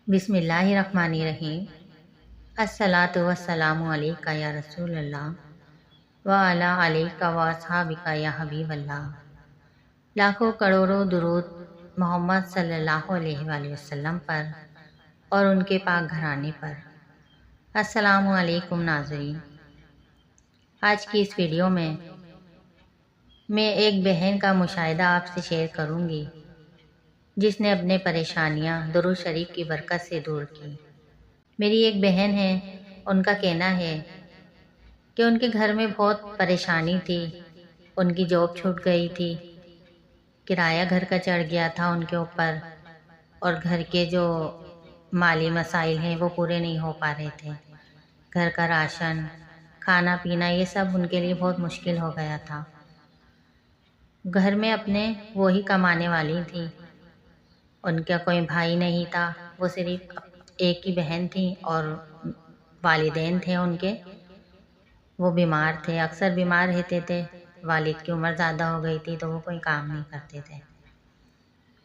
بسم اللہ الرحمن الرحیم۔ الصلاۃ والسلام علیکہ یا رسول اللہ وعلی علیکہ واصحابکہ یا حبیب اللہ۔ لاکھوں کروڑوں درود محمد صلی اللہ علیہ وآلہ وسلم پر اور ان کے پاک گھرانے پر۔ السلام علیکم ناظرین، آج کی اس ویڈیو میں ایک بہن کا مشاہدہ آپ سے شیئر کروں گی جس نے اپنے پریشانیاں درود شریف کی برکت سے دور کی۔ میری ایک بہن ہے، ان کا کہنا ہے کہ ان کے گھر میں بہت پریشانی تھی، ان کی جاب چھوٹ گئی تھی، کرایہ گھر کا چڑھ گیا تھا ان کے اوپر، اور گھر کے جو مالی مسائل ہیں وہ پورے نہیں ہو پا رہے تھے۔ گھر کا راشن، کھانا پینا، یہ سب ان کے لیے بہت مشکل ہو گیا تھا۔ گھر میں اپنے وہی کمانے والی تھی، ان کا کوئی بھائی نہیں تھا، وہ صرف ایک ہی بہن تھی، اور والدین تھے ان کے، وہ بیمار تھے، اکثر بیمار رہتے تھے، والد کی عمر زیادہ ہو گئی تھی تو وہ کوئی کام نہیں کرتے تھے۔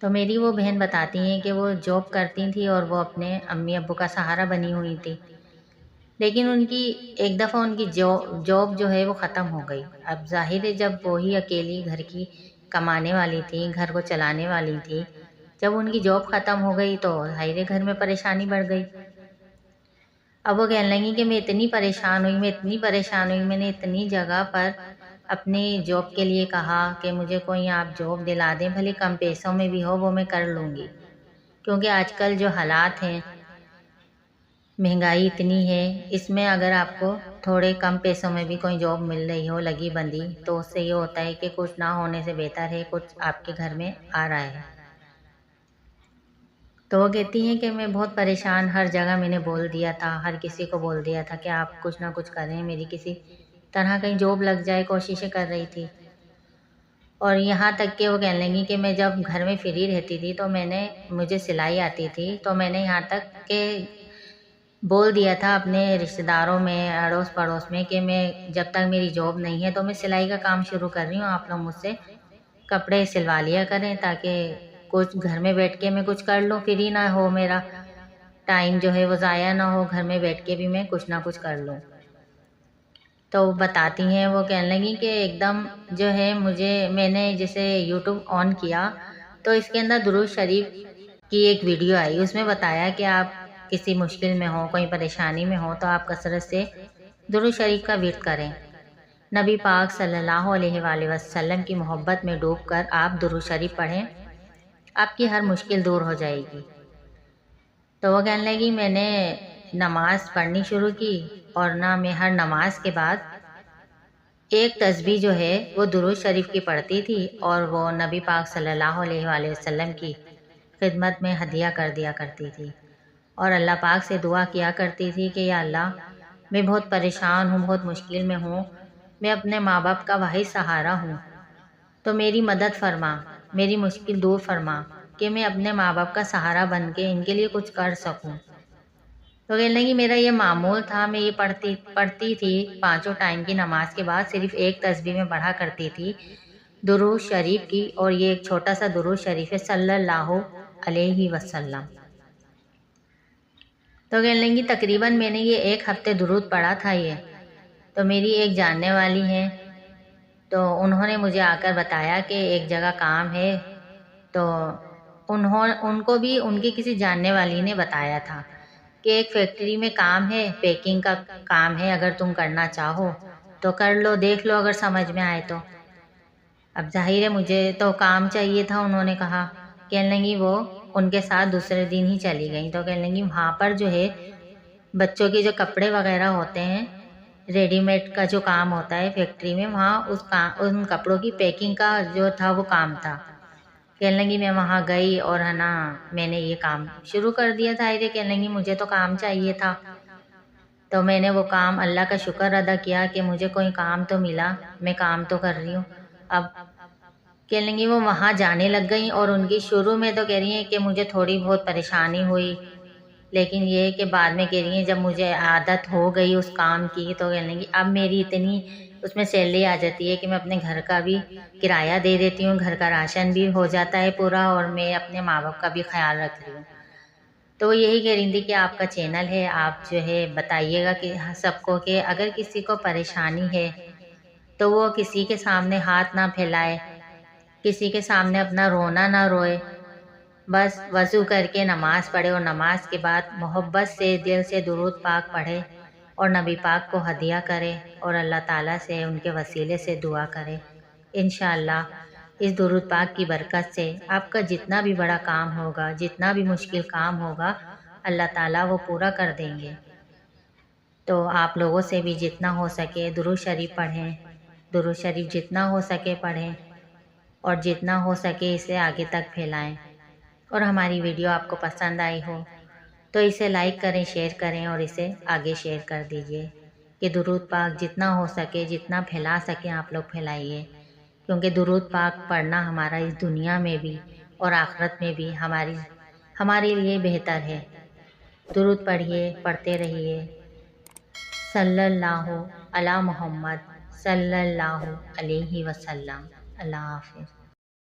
تو میری وہ بہن بتاتی ہیں کہ وہ جاب کرتی تھی اور وہ اپنے امی ابو کا سہارا بنی ہوئی تھی، لیکن ان کی ایک دفعہ ان کی جاب جو ہے وہ ختم ہو گئی۔ اب ظاہر ہے جب وہی اکیلی گھر کی کمانے والی تھی، گھر کو چلانے والی تھی، جب ان کی جاب ختم ہو گئی تو ظاہر ہے گھر میں پریشانی بڑھ گئی۔ اب وہ کہنے لگی کہ میں اتنی پریشان ہوئی، میں نے اتنی جگہ پر اپنی جاب کے لیے کہا کہ مجھے کوئی آپ جاب دلا دیں، بھلے کم پیسوں میں بھی ہو، وہ میں کر لوں گی، کیونکہ آج کل جو حالات ہیں، مہنگائی اتنی ہے، اس میں اگر آپ کو تھوڑے کم پیسوں میں بھی کوئی جاب مل رہی ہو لگی بندی، تو اس سے یہ ہوتا ہے کہ کچھ نہ ہونے سے بہتر ہے کچھ آپ کے گھر میں آ رہا ہے۔ تو وہ کہتی ہیں کہ میں بہت پریشان، ہر جگہ میں نے بول دیا تھا، ہر کسی کو بول دیا تھا کہ آپ کچھ نہ کچھ کریں، میری کسی طرح کہیں جاب لگ جائے، کوششیں کر رہی تھی۔ اور یہاں تک کہ وہ کہنے لگی کہ میں جب گھر میں فری رہتی تھی تو مجھے سلائی آتی تھی، تو میں نے یہاں تک کہ بول دیا تھا اپنے رشتہ داروں میں، اڑوس پڑوس میں، کہ میں جب تک میری جاب نہیں ہے تو میں سلائی کا کام شروع کر رہی ہوں، آپ لوگ مجھ سے کپڑے سلوا لیا کریں تاکہ کچھ گھر میں بیٹھ کے میں کچھ کر لوں، فری نہ ہو، میرا ٹائم جو ہے وہ ضائع نہ ہو، گھر میں بیٹھ کے بھی میں کچھ نہ کچھ کر لوں۔ تو بتاتی ہیں، وہ کہنے لگی کہ ایک دم جو ہے میں نے جیسے یوٹیوب آن کیا تو اس کے اندر درود شریف کی ایک ویڈیو آئی، اس میں بتایا کہ آپ کسی مشکل میں ہو، کوئی پریشانی میں ہو تو آپ کثرت سے درود شریف کا ورد کریں، نبی پاک صلی اللہ علیہ وآلہ وسلم کی محبت میں ڈوب کر آپ درود شریف پڑھیں، آپ کی ہر مشکل دور ہو جائے گی۔ تو وہ کہنے لگی میں نے نماز پڑھنی شروع کی، اور میں ہر نماز کے بعد ایک تسبیح جو ہے وہ درود شریف کی پڑھتی تھی، اور وہ نبی پاک صلی اللہ علیہ وآلہ وسلم کی خدمت میں ہدیہ کر دیا کرتی تھی، اور اللہ پاک سے دعا کیا کرتی تھی کہ یا اللہ، میں بہت پریشان ہوں، بہت مشکل میں ہوں، میں اپنے ماں باپ کا واحد سہارا ہوں، تو میری مدد فرما، میری مشکل دور فرما کہ میں اپنے ماں باپ کا سہارا بن کے ان کے لیے کچھ کر سکوں۔ تو کہنے لگی میرا یہ معمول تھا، میں یہ پڑھتی تھی 5 ٹائم کی نماز کے بعد صرف ایک تسبیح میں پڑھا کرتی تھی درود شریف کی، اور یہ ایک چھوٹا سا درود شریف ہے صلی اللہ علیہ وسلم۔ تو کہنے لگی تقریباً میں نے یہ 1 ہفتے درود پڑھا تھا یہ، تو میری ایک جاننے والی ہے، تو انہوں نے مجھے آ کر بتایا کہ ایک جگہ کام ہے، تو ان کو بھی ان کی کسی جاننے والی نے بتایا تھا کہ ایک فیکٹری میں کام ہے، پیکنگ کا کام ہے، اگر تم کرنا چاہو تو کر لو، دیکھ لو اگر سمجھ میں آئے تو۔ اب ظاہر ہے مجھے تو کام چاہیے تھا، انہوں نے کہا۔ کہنے لگی وہ ان کے ساتھ دوسرے دن ہی چلی گئیں، تو کہنے لگی وہاں پر جو ہے بچوں کے جو کپڑے وغیرہ ہوتے ہیں، ریڈی میڈ کا جو کام ہوتا ہے فیکٹری میں، وہاں ان کپڑوں کی پیکنگ کا جو تھا وہ کام تھا۔ کہنے لگی میں وہاں گئی اور میں نے یہ کام شروع کر دیا تھا، کہنے لگی مجھے تو کام چاہیے تھا، تو میں نے وہ کام، اللہ کا شکر ادا کیا کہ مجھے کوئی کام تو ملا، میں کام تو کر رہی ہوں۔ اب کہنے لگی وہ وہاں جانے لگ گئیں، اور ان کی شروع میں تو کہہ رہی ہیں کہ مجھے تھوڑی بہت پریشانی ہوئی، لیکن یہ کہ بعد میں کہہ رہی ہیں جب مجھے عادت ہو گئی اس کام کی، تو کہنے لگی اب میری اتنی اس میں سیلری آ جاتی ہے کہ میں اپنے گھر کا بھی کرایہ دے دیتی ہوں، گھر کا راشن بھی ہو جاتا ہے پورا، اور میں اپنے ماں باپ کا بھی خیال رکھ رہی ہوں۔ تو وہ یہی کہہ رہی تھی کہ آپ کا چینل ہے، آپ جو ہے بتائیے گا کہ سب کو کہ اگر کسی کو پریشانی ہے تو وہ کسی کے سامنے ہاتھ نہ پھیلائے، کسی کے سامنے اپنا رونا نہ روئے، بس وضو کر کے نماز پڑھے اور نماز کے بعد محبت سے دل سے درود پاک پڑھے اور نبی پاک کو ہدیہ کرے اور اللہ تعالیٰ سے ان کے وسیلے سے دعا کرے۔ انشاءاللہ اس درود پاک کی برکت سے آپ کا جتنا بھی بڑا کام ہوگا، جتنا بھی مشکل کام ہوگا، اللہ تعالیٰ وہ پورا کر دیں گے۔ تو آپ لوگوں سے بھی جتنا ہو سکے درود شریف پڑھیں، درود شریف جتنا ہو سکے پڑھیں اور جتنا ہو سکے اسے آگے تک پھیلائیں۔ اور ہماری ویڈیو آپ کو پسند آئی ہو تو اسے لائک کریں، شیئر کریں اور اسے آگے شیئر کر دیجئے کہ درود پاک جتنا ہو سکے، جتنا پھیلا سکیں آپ لوگ پھیلائیے، کیونکہ درود پاک پڑھنا ہمارا اس دنیا میں بھی اور آخرت میں بھی ہمارے لیے بہتر ہے۔ درود پڑھیے، پڑھتے رہیے۔ صلی اللہ علی محمد صلی اللہ علیہ وسلم۔ اللہ حافظ۔